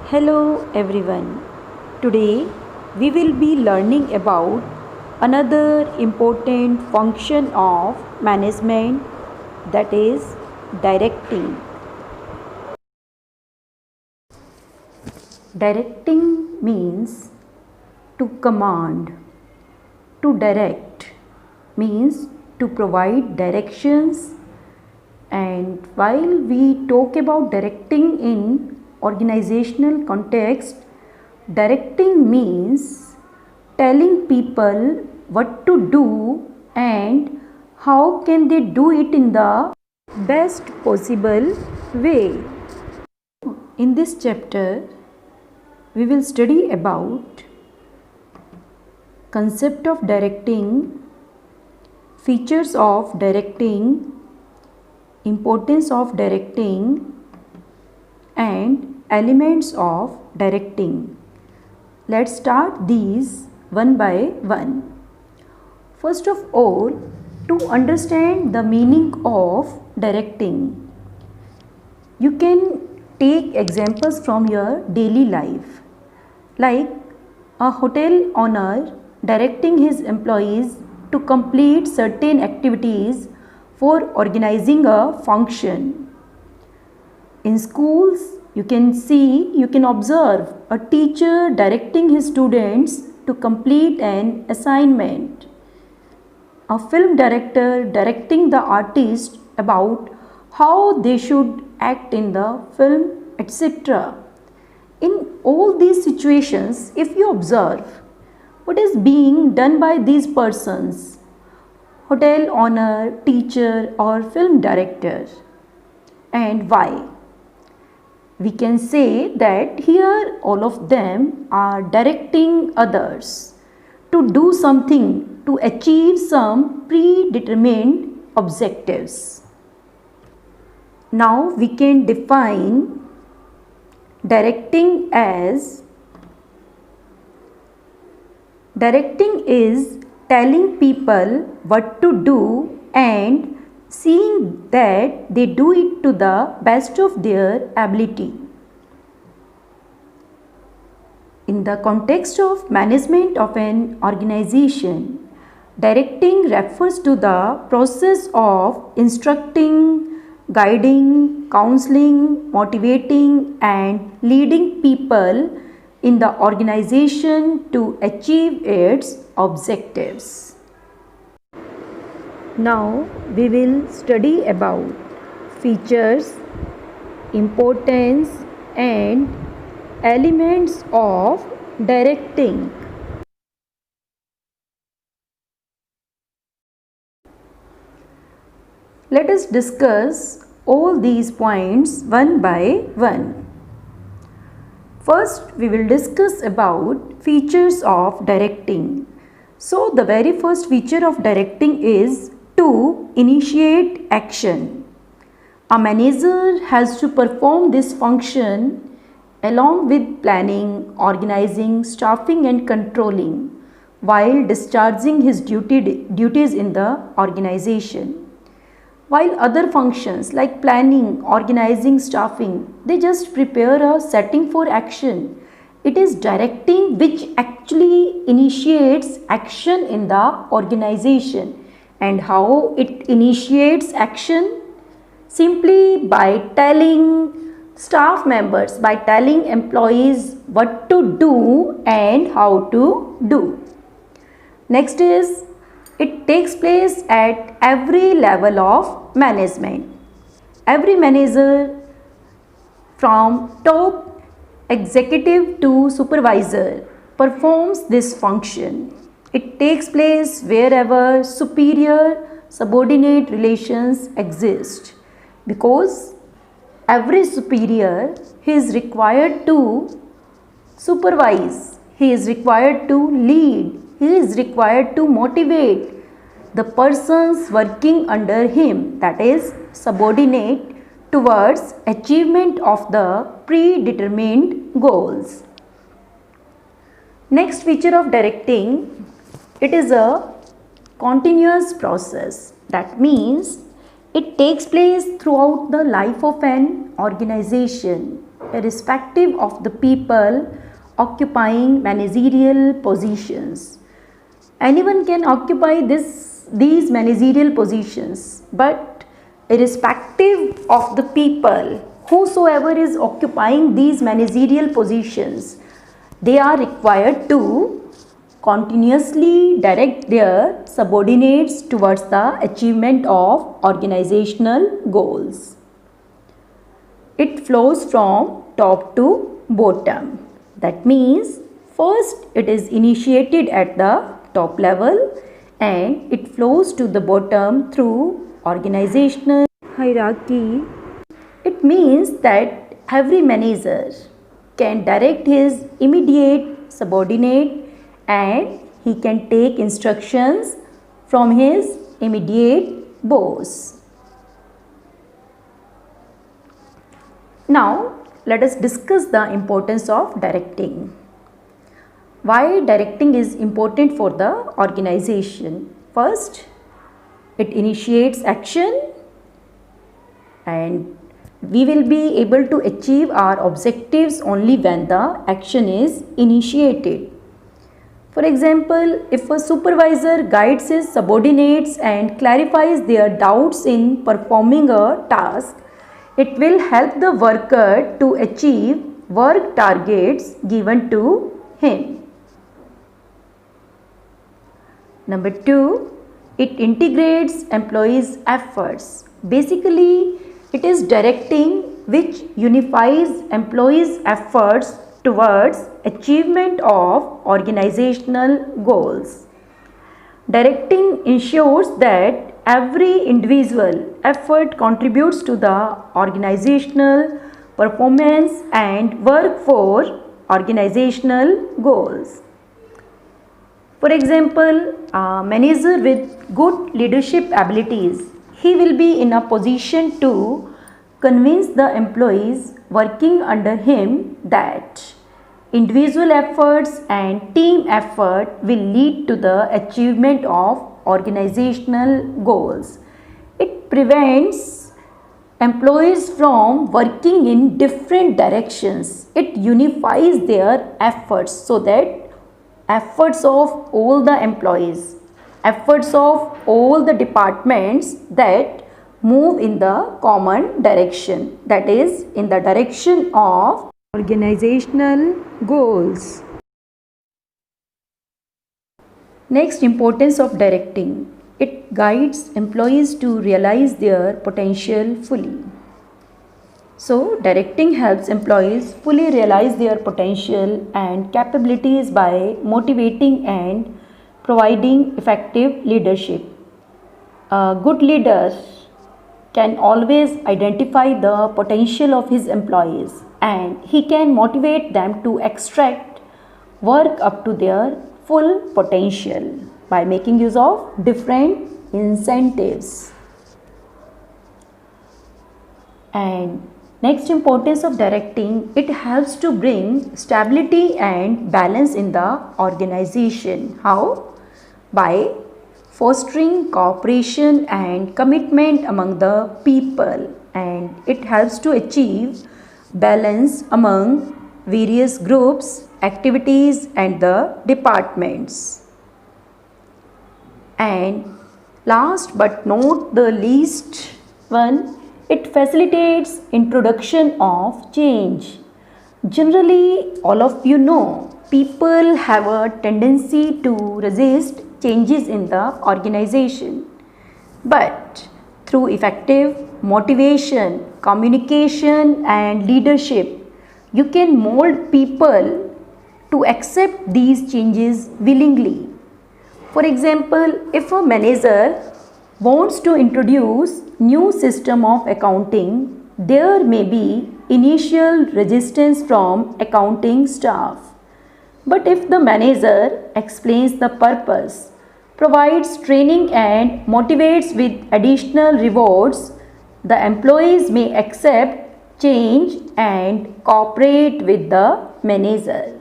Hello everyone. Today we will be learning about another important function of management, that is directing. Directing means to command. To direct means to provide directions, and while we talk about directing in organizational context, directing means telling people what to do and how can they do it in the best possible way. In this chapter, we will study about concept of directing, features of directing, importance of directing, and elements of directing. Let's start these one by one. First of all, to understand the meaning of directing, you can take examples from your daily life, like a hotel owner directing his employees to complete certain activities for organizing a function. In schools, you can observe a teacher directing his students to complete an assignment. A film director directing the artist about how they should act in the film, etc. In all these situations, if you observe what is being done by these persons, hotel owner, teacher or film director, and why, we can say that here all of them are directing others to do something to achieve some predetermined objectives. Now we can define directing as: directing is telling people what to do and seeing that they do it to the best of their ability. In the context of management of an organization, directing refers to the process of instructing, guiding, counseling, motivating, and leading people in the organization to achieve its objectives. Now we will study about features, importance, and elements of directing. Let us discuss all these points one by one. First, we will discuss about features of directing. So, the very first feature of directing is to initiate action. A manager has to perform this function along with planning, organizing, staffing and controlling while discharging his duties in the organization. While other functions like planning, organizing, staffing, they just prepare a setting for action. It is directing which actually initiates action in the organization. And how it initiates action? Simply by telling staff members, by telling employees what to do and how to do. Next is, it takes place at every level of management. Every manager from top executive to supervisor performs this function. It takes place wherever superior subordinate relations exist, because every superior, he is required to supervise, he is required to lead, he is required to motivate the persons working under him, that is subordinate, towards achievement of the predetermined goals. Next feature of directing, it is a continuous process. That means it takes place throughout the life of an organization. irrespective of the people occupying managerial positions. Anyone can occupy these managerial positions, but irrespective of the people, whosoever is occupying these managerial positions, they are required to continuously direct their subordinates towards the achievement of organizational goals. It flows from top to bottom. That means first it is initiated at the top level and it flows to the bottom through organizational hierarchy. It means that every manager can direct his immediate subordinate and he can take instructions from his immediate boss. Now, let us discuss the importance of directing. Why directing is important for the organization? First, it initiates action and we will be able to achieve our objectives only when the action is initiated. For example, if a supervisor guides his subordinates and clarifies their doubts in performing a task, it will help the worker to achieve work targets given to him. Number 2, it integrates employees' efforts. Basically, it is directing which unifies employees' efforts towards achievement of organizational goals. Directing ensures that every individual effort contributes to the organizational performance and work for organizational goals. For example, a manager with good leadership abilities, he will be in a position to convince the employees working under him that individual efforts and team effort will lead to the achievement of organizational goals. It prevents employees from working in different directions. It unifies their efforts so that efforts of all the employees, efforts of all the departments that move in the common direction, that is in the direction of organizational goals. Next, importance of directing. It guides employees to realize their potential fully. So, directing helps employees fully realize their potential and capabilities by motivating and providing effective leadership. A good leader can always identify the potential of his employees and he can motivate them to extract work up to their full potential by making use of different incentives. And next, importance of directing, it helps to bring stability and balance in the organization. How? By fostering cooperation and commitment among the people, and it helps to achieve balance among various groups, activities and the departments. And last but not the least one, it facilitates introduction of change. Generally, all of you know, people have a tendency to resist changes in the organization. But through effective motivation, communication and leadership, you can mold people to accept these changes willingly. For example, if a manager wants to introduce new system of accounting, there may be initial resistance from accounting staff. But if the manager explains the purpose, provides training and motivates with additional rewards, the employees may accept change and cooperate with the manager.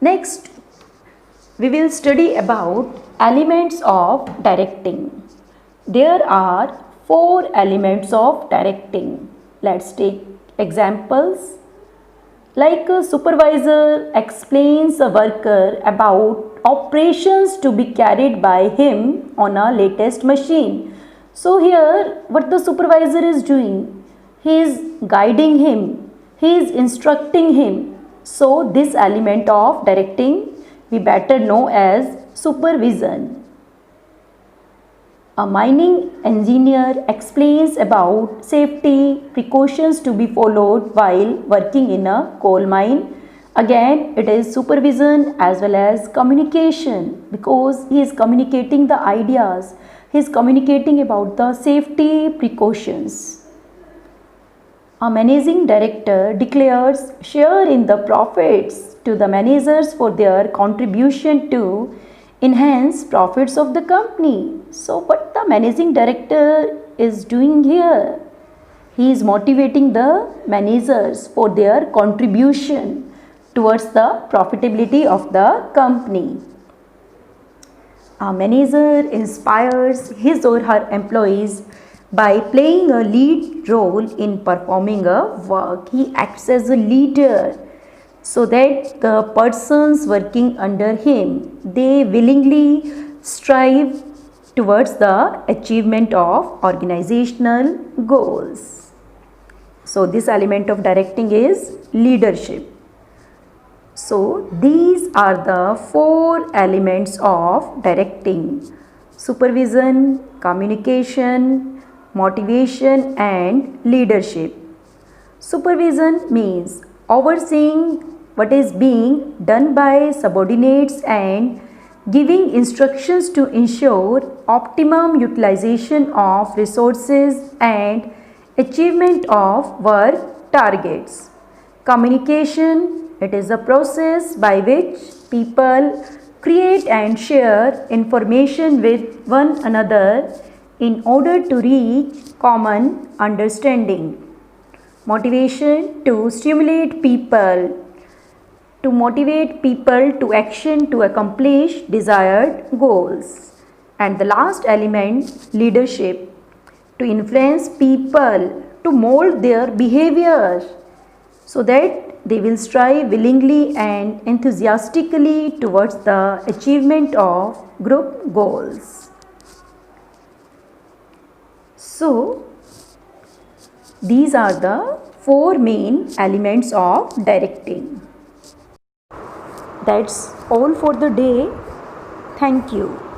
Next, we will study about elements of directing. There are 4 elements of directing. Let's take examples. Like a supervisor explains a worker about operations to be carried by him on a latest machine. So here what the supervisor is doing, he is guiding him, he is instructing him. So this element of directing we better know as supervision. A mining engineer explains about safety precautions to be followed while working in a coal mine. Again, it is supervision as well as communication, because he is communicating the ideas, he is communicating about the safety precautions. A managing director declares share in the profits to the managers for their contribution to enhance profits of the company. So what the managing director is doing here? He is motivating the managers for their contribution towards the profitability of the company. A manager inspires his or her employees by playing a lead role in performing a work. He acts as a leader so that the persons working under him, they willingly strive towards the achievement of organizational goals. So this element of directing is leadership. So these are the 4 elements of directing: supervision, communication, motivation and leadership. Supervision means overseeing what is being done by subordinates and giving instructions to ensure optimum utilization of resources and achievement of work targets. Communication, it is a process by which people create and share information with one another in order to reach common understanding. Motivation, to stimulate people, to motivate people to action to accomplish desired goals. And the last element, leadership, to influence people, to mold their behavior so that they will strive willingly and enthusiastically towards the achievement of group goals. So, these are the 4 main elements of directing. That's all for the day. Thank you.